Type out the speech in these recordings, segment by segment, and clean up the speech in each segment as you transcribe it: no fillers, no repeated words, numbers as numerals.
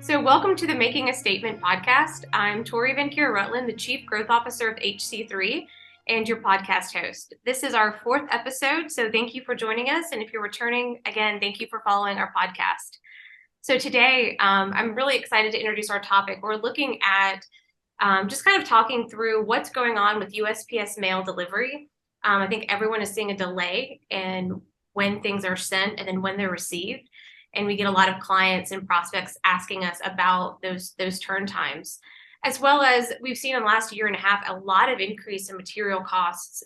So, welcome to the Making a Statement podcast. I'm Tori VanCura-Rutland, the Chief Growth Officer of HC3 and your podcast host. This is our fourth episode, so thank you for joining us. And if you're returning, again, thank you for following our podcast. So, today, I'm really excited to introduce our topic. We're looking at just kind of talking through what's going on with USPS mail delivery. I think everyone is seeing a delay in when things are sent and then when they're received. And we get a lot of clients and prospects asking us about those turn times, as well as we've seen in the last year and a half a lot of increase in material costs.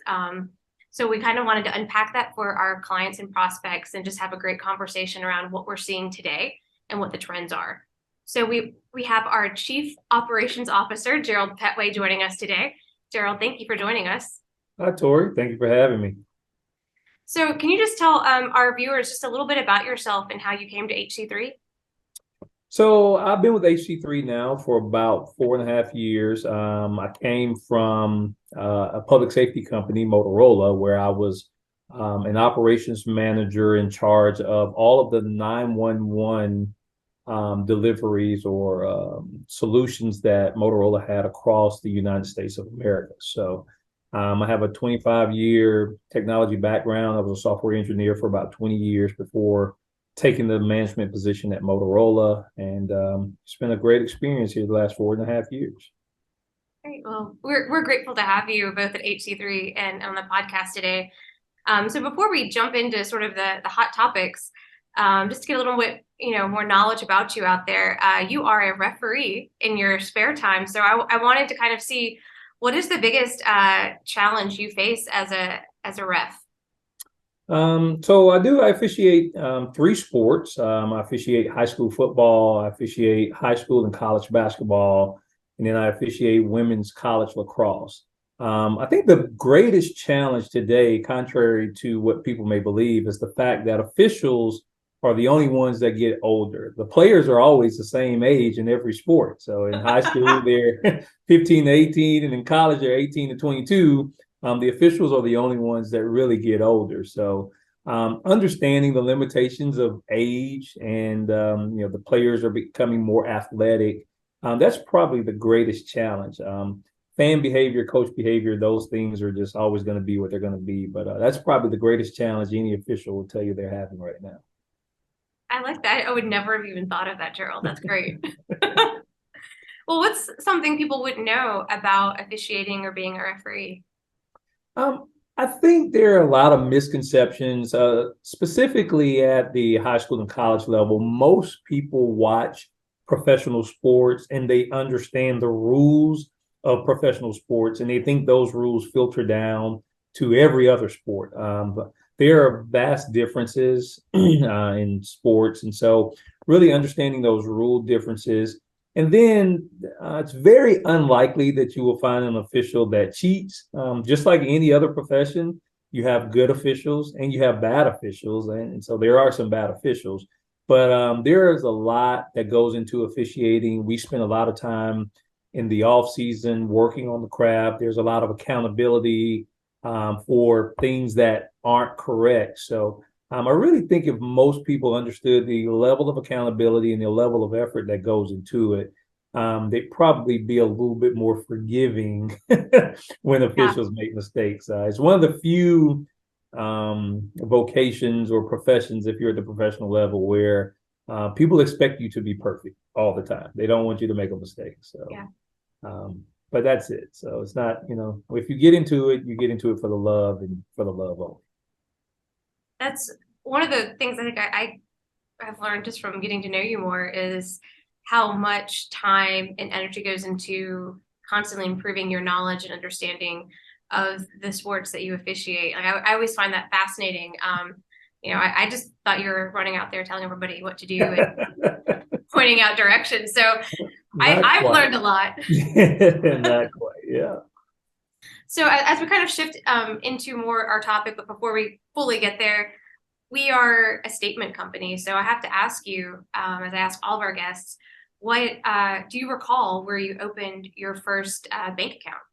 So we kind of wanted to unpack that for our clients and prospects and just have a great conversation around what we're seeing today and what the trends are. So we have our Chief Operations Officer, Gerald Pettway, joining us today. Gerald, thank you for joining us. Hi, Tori. Thank you for having me. So can you just tell our viewers just a little bit about yourself and how you came to HC3? So I've been with HC3 now for about 4.5 years. I came from a public safety company, Motorola, where I was an operations manager in charge of all of the 911 deliveries or solutions that Motorola had across the United States of America. So I have a 25-year technology background. I was a software engineer for about 20 years before taking the management position at Motorola, and it's been a great experience here the last 4.5 years. Great. Well, we're grateful to have you both at HC3 and on the podcast today. So before we jump into sort of the hot topics, just to get a little bit more knowledge about you out there, you are a referee in your spare time. So I wanted to kind of see, what is the biggest challenge you face as a ref? So I officiate 3 sports. I officiate high school football, I officiate high school and college basketball, and then I officiate women's college lacrosse. I think the greatest challenge today, contrary to what people may believe, is the fact that officials are the only ones that get older. The players are always the same age in every sport. So in high school, they're 15 to 18, and in college, they're 18 to 22. The officials are the only ones that really get older. So understanding the limitations of age and, the players are becoming more athletic, that's probably the greatest challenge. Fan behavior, coach behavior, those things are just always going to be what they're going to be. But that's probably the greatest challenge any official will tell you they're having right now. I like that. I would never have even thought of that, Gerald. That's great. Well, what's something people wouldn't know about officiating or being a referee? I think there are a lot of misconceptions, specifically at the high school and college level. Most people watch professional sports and they understand the rules of professional sports, and they think those rules filter down to every other sport. But there are vast differences in sports. And so really understanding those rule differences. And then it's very unlikely that you will find an official that cheats. Just like any other profession, you have good officials and you have bad officials. And so there are some bad officials. But there is a lot that goes into officiating. We spend a lot of time in the off season working on the craft. There's a lot of accountability for things that aren't correct. So I really think if most people understood the level of accountability and the level of effort that goes into it, they'd probably be a little bit more forgiving when officials make mistakes. It's one of the few vocations or professions, if you're at the professional level, where people expect you to be perfect all the time. They don't want you to make a mistake. So, but that's it. So it's not, if you get into it, you get into it for the love and for the love only. That's one of the things I think I have learned just from getting to know you more is how much time and energy goes into constantly improving your knowledge and understanding of the sports that you officiate. Like I always find that fascinating. I just thought you were running out there telling everybody what to do and pointing out directions. So I've learned a lot. Not quite, yeah. So as we kind of shift into more our topic, but before we fully get there, we are a statement company. So I have to ask you, as I ask all of our guests, what do you recall where you opened your first bank account?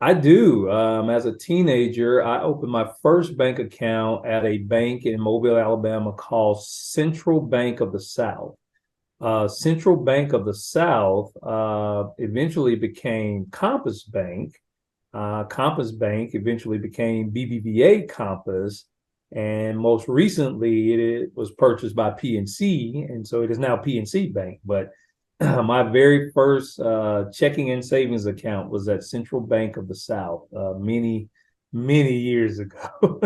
I do. As a teenager, I opened my first bank account at a bank in Mobile, Alabama called Central Bank of the South. Central Bank of the South eventually became Compass Bank. Compass Bank eventually became BBVA Compass, and most recently it was purchased by PNC, and so it is now PNC Bank. But my very first checking and savings account was at Central Bank of the South many years ago.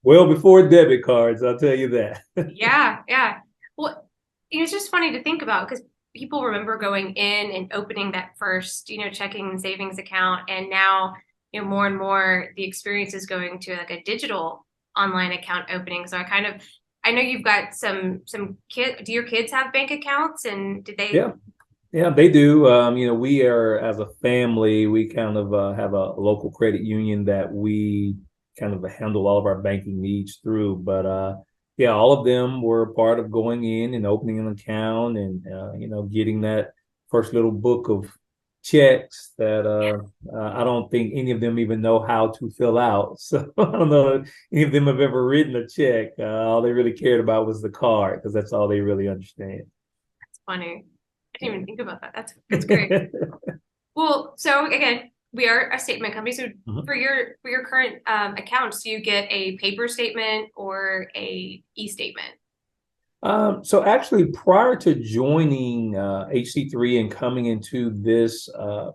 Well before debit cards, I'll tell you that. Yeah, yeah. Well, it's just funny to think about because people remember going in and opening that first, checking and savings account, and now, more and more the experience is going to like a digital online account opening. So I know you've got some kids. Do your kids have bank accounts, and did they? Yeah. Yeah, they do. We are, as a family, we kind of have a local credit union that we kind of handle all of our banking needs through. But yeah, all of them were part of going in and opening an account and, getting that first little book of checks that I don't think any of them even know how to fill out. So I don't know if any of them have ever written a check. All they really cared about was the card because that's all they really understand. That's funny. I didn't even think about that. That's great. Well, so again, we are a statement company. So for your current accounts, do you get a paper statement or a e-statement? So actually, prior to joining HC3 and coming into this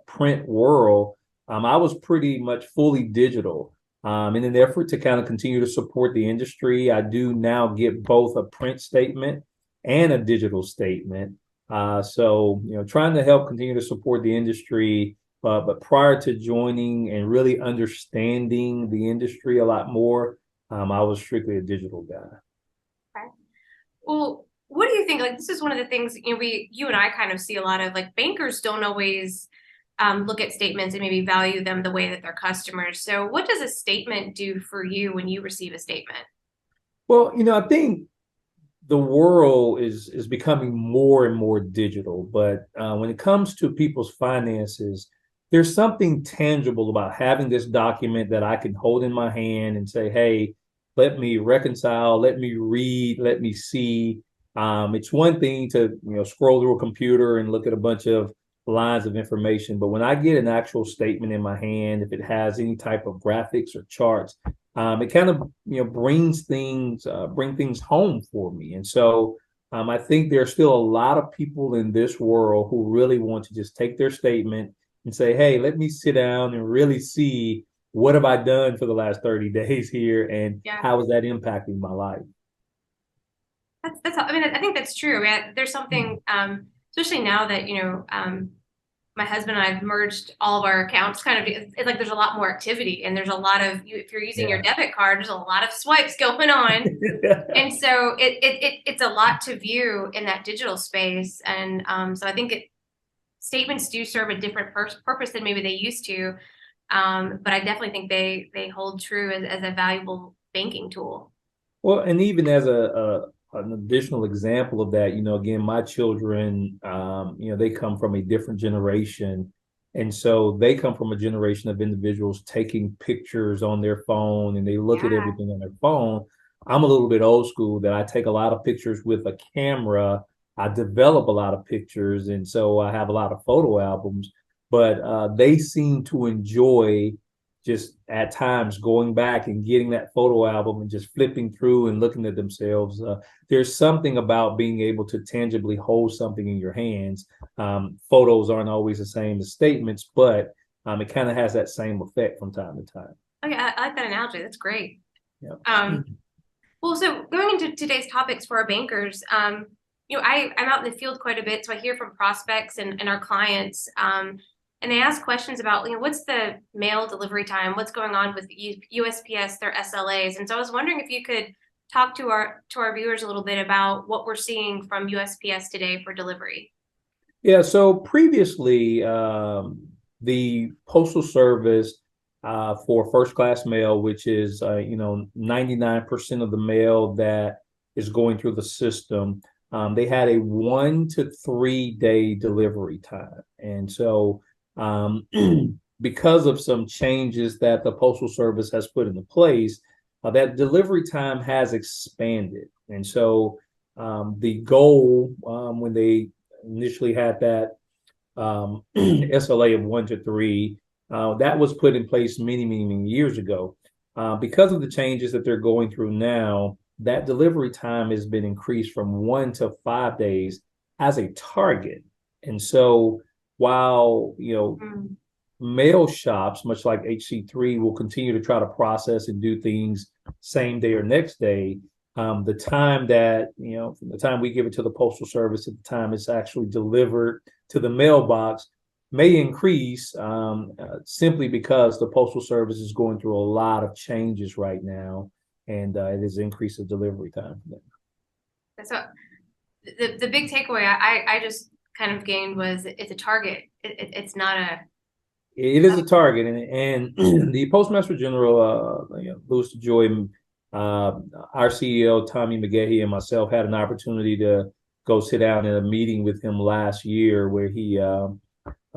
print world, I was pretty much fully digital. In an effort to kind of continue to support the industry, I do now get both a print statement and a digital statement. So, trying to help continue to support the industry. But prior to joining and really understanding the industry a lot more, I was strictly a digital guy. Okay. Well, what do you think? Like, this is one of the things, you and I kind of see a lot of, like, bankers don't always look at statements and maybe value them the way that their customers. So what does a statement do for you when you receive a statement? Well, I think the world is becoming more and more digital, but when it comes to people's finances, there's something tangible about having this document that I can hold in my hand and say, hey, let me reconcile, let me read, let me see. It's one thing to scroll through a computer and look at a bunch of lines of information, but when I get an actual statement in my hand, if it has any type of graphics or charts, it kind of bring things home for me. And so I think there are still a lot of people in this world who really want to just take their statement and say, hey, let me sit down and really see what have I done for the last 30 days here and how is that impacting my life. That's I mean, I think that's true. There's something, especially now that my husband and I've merged all of our accounts. Kind of, it's like there's a lot more activity, and there's a lot of if you're using your debit card, there's a lot of swipes going on, and so it's a lot to view in that digital space. And so I think statements do serve a different purpose than maybe they used to, but I definitely think they hold true as a valuable banking tool. Well, and even as an additional example of that, again, my children, they come from a different generation. And so they come from a generation of individuals taking pictures on their phone and they look at everything on their phone. I'm a little bit old school that I take a lot of pictures with a camera. I develop a lot of pictures. And so I have a lot of photo albums, but they seem to enjoy just at times going back and getting that photo album and just flipping through and looking at themselves. There's something about being able to tangibly hold something in your hands. Photos aren't always the same as statements, but it kind of has that same effect from time to time. Oh yeah, I like that analogy. That's great. Yeah. Well, so going into today's topics for our bankers, I'm out in the field quite a bit, so I hear from prospects and our clients. And they ask questions about, what's the mail delivery time? What's going on with USPS, their SLAs? And so I was wondering if you could talk to our viewers a little bit about what we're seeing from USPS today for delivery. Yeah, so previously, the Postal Service for first class mail, which is 99% of the mail that is going through the system, they had a 1 to 3 day delivery time. And so because of some changes that the Postal Service has put into place, that delivery time has expanded. And so The goal when they initially had that SLA of 1 to 3, that was put in place many years ago. Because of the changes that they're going through now, that delivery time has been increased from 1 to 5 days as a target. And so while, mail shops, much like HC3, will continue to try to process and do things same day or next day, the time that, from the time we give it to the Postal Service to the time it's actually delivered to the mailbox may increase simply because the Postal Service is going through a lot of changes right now, and it has increased the delivery time for them. So the big takeaway I just kind of gained was it's a target. It's not a. It is a target, and the Postmaster General, Louis DeJoy, our CEO Tommy McGahey, and myself had an opportunity to go sit down in a meeting with him last year where he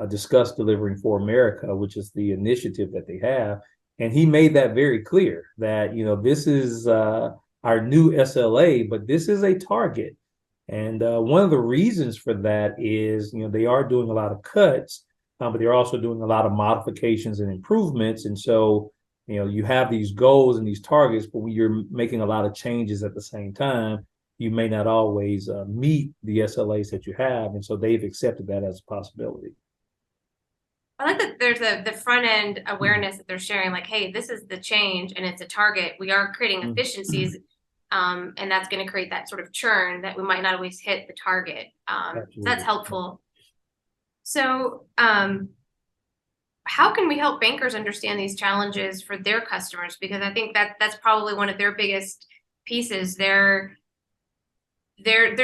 discussed Delivering for America, which is the initiative that they have, and he made that very clear that this is our new SLA, but this is a target, and one of the reasons for that is they are doing a lot of cuts. But they're also doing a lot of modifications and improvements. And so, you have these goals and these targets, but when you're making a lot of changes at the same time, you may not always meet the SLAs that you have. And so they've accepted that as a possibility. I like that there's the front end awareness that they're sharing, like, hey, this is the change and it's a target. We are creating efficiencies, and that's going to create that sort of churn that we might not always hit the target. So that's helpful. So how can we help bankers understand these challenges for their customers? Because I think that's probably one of their biggest pieces. They're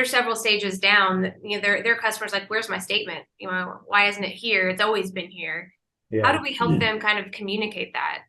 several stages down. Their customers like, where's my statement? Why isn't it here? It's always been here. Yeah. How do we help them kind of communicate that?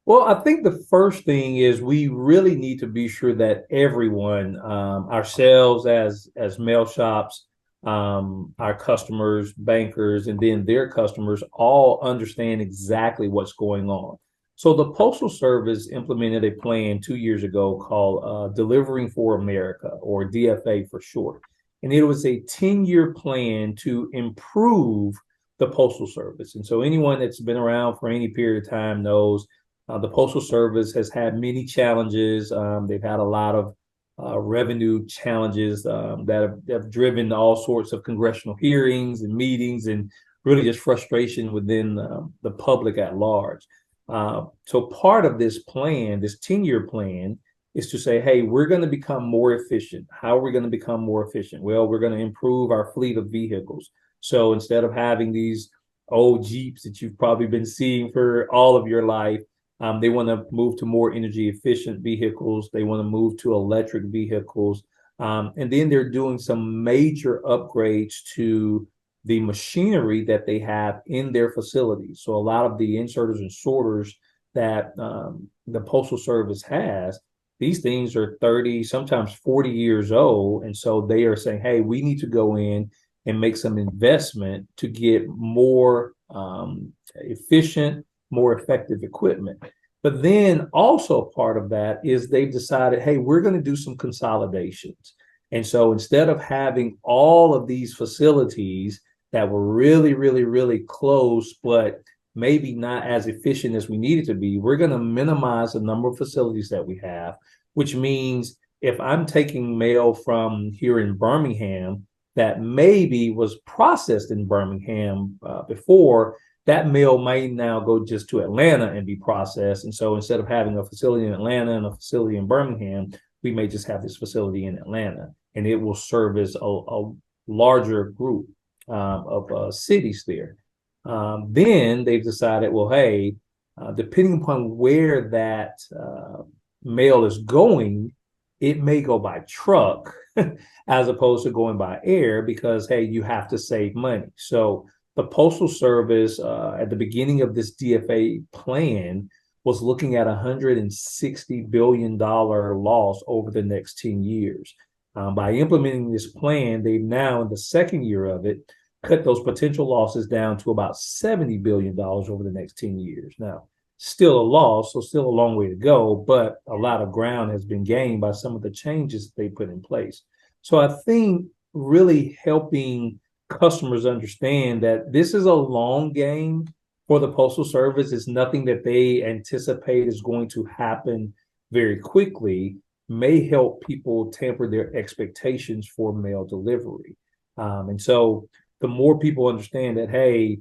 Well, I think the first thing is we really need to be sure that everyone, ourselves as mail shops, our customers, bankers, and then their customers all understand exactly what's going on. So the Postal Service implemented a plan 2 years ago called Delivering for America, or DFA for short. And it was a 10-year plan to improve the Postal Service. And so anyone that's been around for any period of time knows the Postal Service has had many challenges. They've had a lot of revenue challenges that have driven all sorts of congressional hearings and meetings, and really just frustration within the public at large. So part of this plan, this 10-year plan, is to say, hey, we're going to become more efficient. How are we going to become more efficient? Well, we're going to improve our fleet of vehicles. So instead of having these old Jeeps that you've probably been seeing for all of your life, they want to move to more energy efficient vehicles. They want to move to electric vehicles. And then they're doing some major upgrades to the machinery that they have in their facilities. So a lot of the inserters and sorters that the Postal Service has, these things are 30, sometimes 40 years old. And so they are saying, hey, we need to go in and make some investment to get more efficient, more effective equipment. But then also part of that is they've decided, hey, we're going to do some consolidations. And so instead of having all of these facilities that were really close, but maybe not as efficient as we needed to be, we're going to minimize the number of facilities that we have, which means if I'm taking mail from here in Birmingham that maybe was processed in Birmingham before, that mail may now go just to Atlanta and be processed. And so instead of having a facility in Atlanta and a facility in Birmingham, we may just have this facility in Atlanta, and it will service a larger group of cities there. Then they've decided, well, hey, depending upon where that mail is going, it may go by truck as opposed to going by air because, hey, you have to save money. So the Postal Service at the beginning of this DFA plan was looking at $160 billion loss over the next 10 years. By implementing this plan, they've now, in the second year of it, cut those potential losses down to about $70 billion over the next 10 years. Now, still a loss, so still a long way to go, but a lot of ground has been gained by some of the changes they put in place. So I think really helping customers understand that this is a long game for the Postal Service. It's nothing that they anticipate is going to happen very quickly, may help people temper their expectations for mail delivery. And so the more people understand that, hey,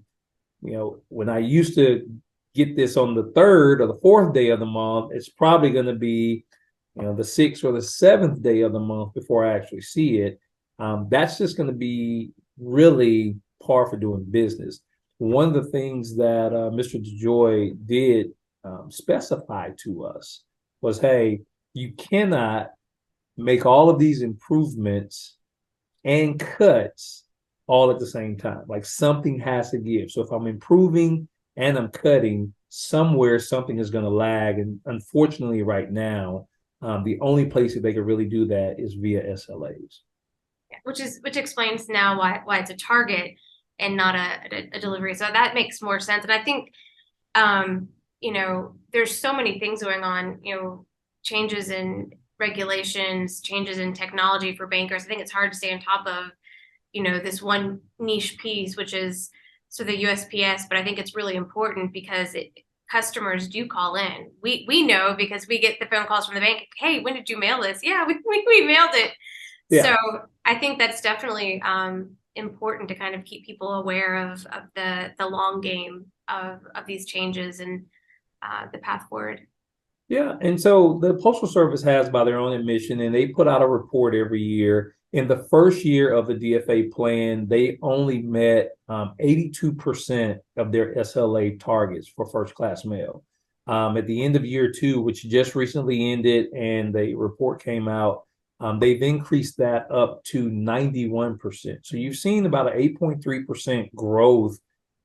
when I used to get this on the third or the fourth day of the month, it's probably going to be, the sixth or the seventh day of the month before I actually see it. That's just going to be really par for doing business. One of the things that Mr. DeJoy did specify to us was, hey, you cannot make all of these improvements and cuts all at the same time. Like something has to give. So if I'm improving and I'm cutting, somewhere something is going to lag. And unfortunately, right now, the only place that they can really do that is via SLAs. Which explains now why it's a target and not a delivery. So that makes more sense. And I think there's so many things going on, changes in regulations, changes in technology for bankers. I think it's hard to stay on top of, this one niche piece, which is the USPS. But I think it's really important because customers do call in. We know because we get the phone calls from the bank. Hey, when did you mail this? Yeah, we mailed it. Yeah. So I think that's definitely important to kind of keep people aware of the long game of these changes and the path forward. Yeah, and so the Postal Service has, by their own admission, and they put out a report every year. In the first year of the DFA plan, they only met 82% of their SLA targets for first-class mail. At the end of year two, which just recently ended, and the report came out, they've increased that up to 91%. So you've seen about an 8.3% growth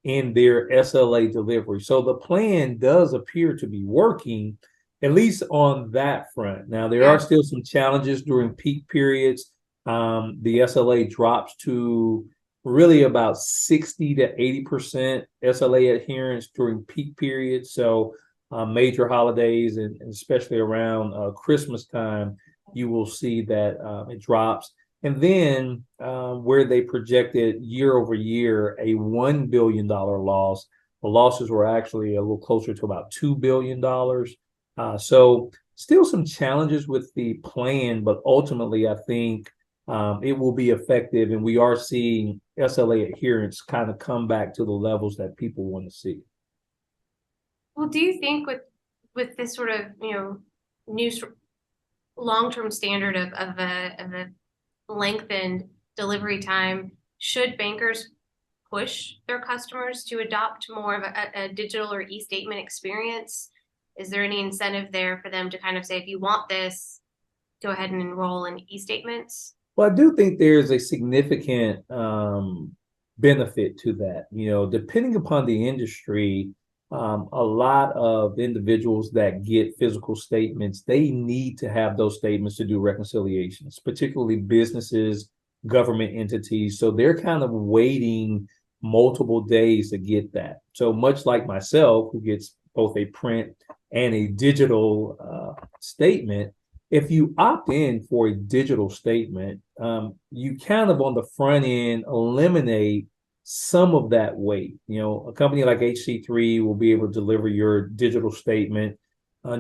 in their SLA delivery. So the plan does appear to be working, at least on that front. Now, there are still some challenges during peak periods. The SLA drops to really about 60 to 80% SLA adherence during peak periods. So major holidays, and especially around Christmas time, you will see that it drops. And then where they projected year over year a $1 billion loss, the losses were actually a little closer to about $2 billion. So still some challenges with the plan, but ultimately I think it will be effective, and we are seeing SLA adherence kind of come back to the levels that people want to see. Well, do you think with this sort of new long-term standard of a lengthened delivery time, should bankers push their customers to adopt more of a digital or e-statement experience? Is there any incentive there for them to kind of say, if you want this, go ahead and enroll in e-statements? Well, I do think there's a significant benefit to that. Depending upon the industry, a lot of individuals that get physical statements, they need to have those statements to do reconciliations, particularly businesses, government entities. So they're kind of waiting multiple days to get that. So much like myself, who gets both a print and a digital statement, if you opt in for a digital statement, you kind of on the front end eliminate some of that wait. A company like HC3 will be able to deliver your digital statement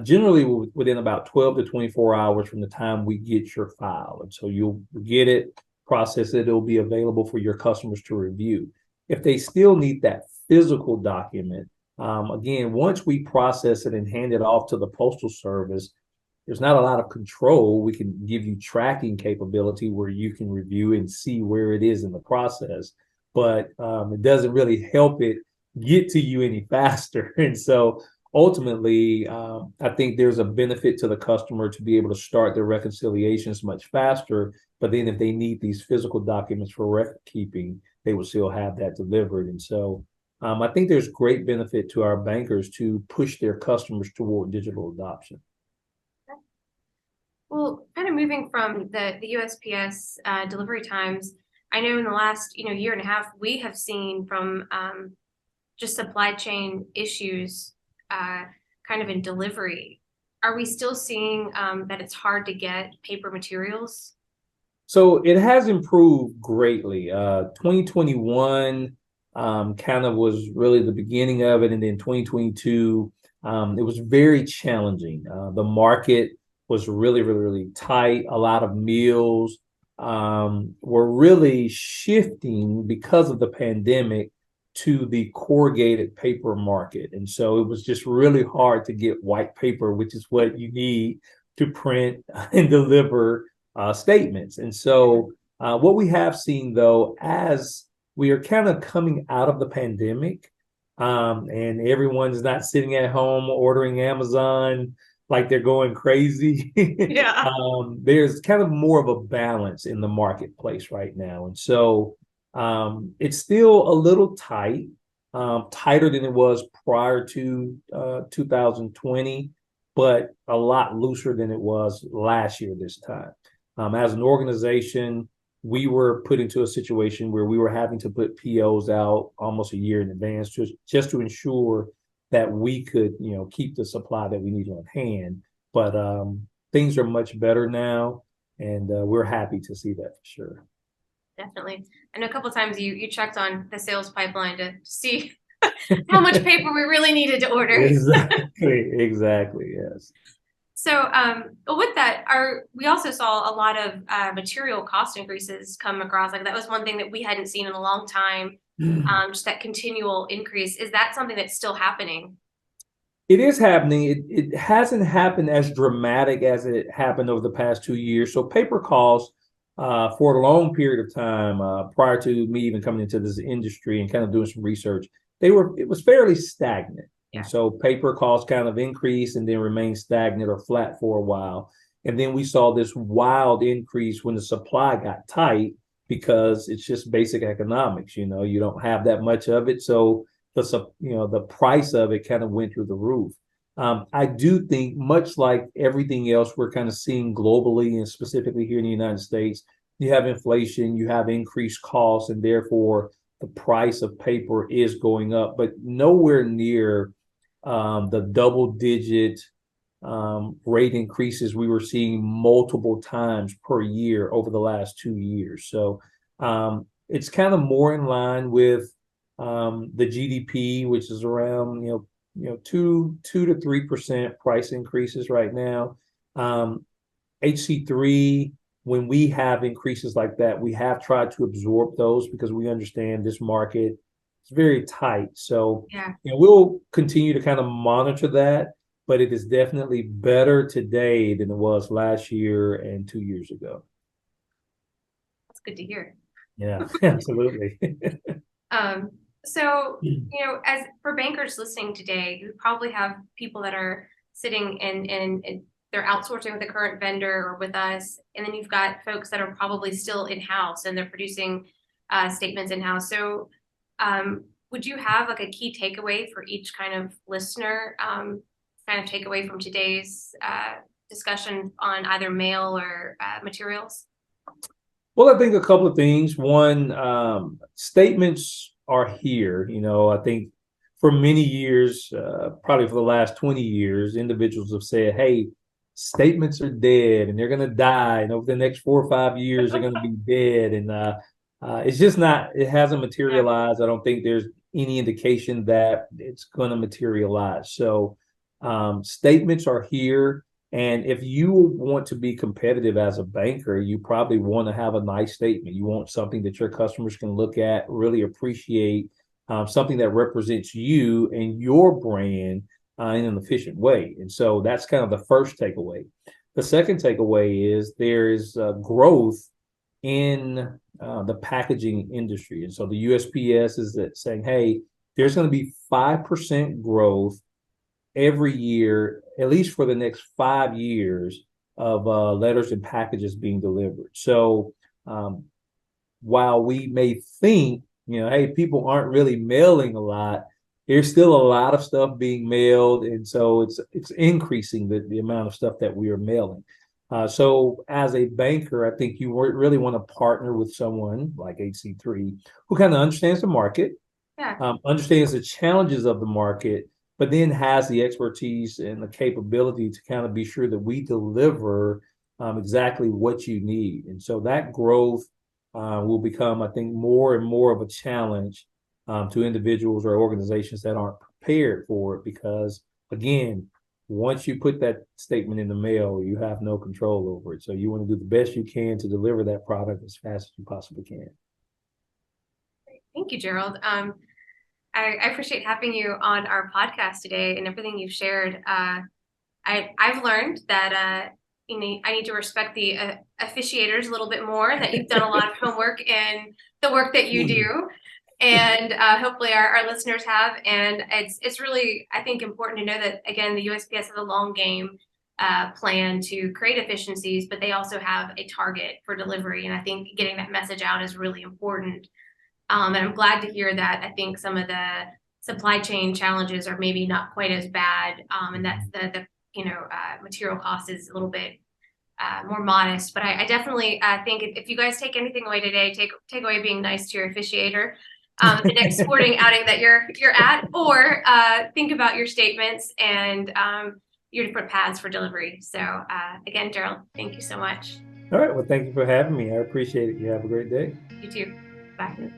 generally within about 12 to 24 hours from the time we get your file. And so you'll get it, process it, it'll be available for your customers to review. If they still need that physical document, again, once we process it and hand it off to the Postal Service, there's not a lot of control. We can give you tracking capability where you can review and see where it is in the process, but it doesn't really help it get to you any faster. And so ultimately, I think there's a benefit to the customer to be able to start their reconciliations much faster. But then if they need these physical documents for record keeping, they will still have that delivered. And so I think there's great benefit to our bankers to push their customers toward digital adoption. Well, kind of moving from the USPS delivery times, I know in the last year and a half, we have seen from just supply chain issues, kind of in delivery, are we still seeing that it's hard to get paper materials? So it has improved greatly. 2021 kind of was really the beginning of it, and then 2022 it was very challenging. The market was really, really, really tight. A lot of mills were really shifting because of the pandemic to the corrugated paper market, and so it was just really hard to get white paper, which is what you need to print and deliver statements. And so what we have seen, though, as we are kind of coming out of the pandemic, and everyone's not sitting at home ordering Amazon like they're going crazy. Yeah. There's kind of more of a balance in the marketplace right now. And so it's still a little tight, tighter than it was prior to 2020, but a lot looser than it was last year this time. As an organization, we were put into a situation where we were having to put POs out almost a year in advance just to ensure that we could, keep the supply that we need on hand. But things are much better now, and we're happy to see that for sure. Definitely. And a couple of times you checked on the sales pipeline to see how much paper we really needed to order. Exactly, yes. So with that, we also saw a lot of material cost increases come across. Like that was one thing that we hadn't seen in a long time, just that continual increase. Is that something that's still happening? It is happening. It hasn't happened as dramatic as it happened over the past 2 years. So paper costs for a long period of time, prior to me even coming into this industry and kind of doing some research, it was fairly stagnant. Yeah. And so paper costs kind of increased and then remained stagnant or flat for a while. And then we saw this wild increase when the supply got tight because it's just basic economics. You don't have that much of it. So the price of it kind of went through the roof. I do think, much like everything else we're kind of seeing globally and specifically here in the United States, you have inflation, you have increased costs, and therefore the price of paper is going up, but nowhere near the double-digit rate increases we were seeing multiple times per year over the last 2 years. So it's kind of more in line with the GDP, which is around 2 to 3% price increases right now. HC3, when we have increases like that, we have tried to absorb those because we understand this market is very tight. So yeah, we'll continue to kind of monitor that, but it is definitely better today than it was last year and 2 years ago. That's good to hear. Yeah, absolutely. So, as for bankers listening today, you probably have people that are sitting and they're outsourcing with a current vendor or with us. And then you've got folks that are probably still in-house and they're producing statements in-house. So would you have like a key takeaway for each kind of listener, kind of takeaway from today's discussion on either mail or materials? Well, I think a couple of things. One, statements are here. I think for many years, probably for the last 20 years, individuals have said, hey, statements are dead and they're going to die. And over the next 4 or 5 years, they're going to be dead. And it's just not, it hasn't materialized. I don't think there's any indication that it's going to materialize. So statements are here. And if you want to be competitive as a banker, you probably want to have a nice statement. You want something that your customers can look at, really appreciate, something that represents you and your brand in an efficient way. And so that's kind of the first takeaway. The second takeaway is there is growth in the packaging industry. And so the USPS is saying, hey, there's going to be 5% growth every year, at least for the next 5 years, of letters and packages being delivered. So while we may think, hey, people aren't really mailing a lot, there's still a lot of stuff being mailed. And so it's increasing the amount of stuff that we are mailing. So as a banker, I think you really want to partner with someone like HC3 who kind of understands the market, understands the challenges of the market, but then has the expertise and the capability to kind of be sure that we deliver exactly what you need. And so that growth will become, I think, more and more of a challenge to individuals or organizations that aren't prepared for it, because again, once you put that statement in the mail, you have no control over it. So you want to do the best you can to deliver that product as fast as you possibly can. Thank you, Gerald. I appreciate having you on our podcast today and everything you've shared. I've learned that I need to respect the officiators a little bit more, that you've done a lot of homework in the work that you do. And hopefully our listeners have. And it's really, I think, important to know that, again, the USPS has a long game plan to create efficiencies, but they also have a target for delivery. And I think getting that message out is really important. And I'm glad to hear that. I think some of the supply chain challenges are maybe not quite as bad, and that's the material cost is a little bit more modest. But I definitely think if you guys take anything away today, take away being nice to your officiator the next sporting outing that you're at, or think about your statements and your different paths for delivery. So again, Gerald, thank you so much. All right. Well, thank you for having me. I appreciate it. You have a great day. You too. Bye.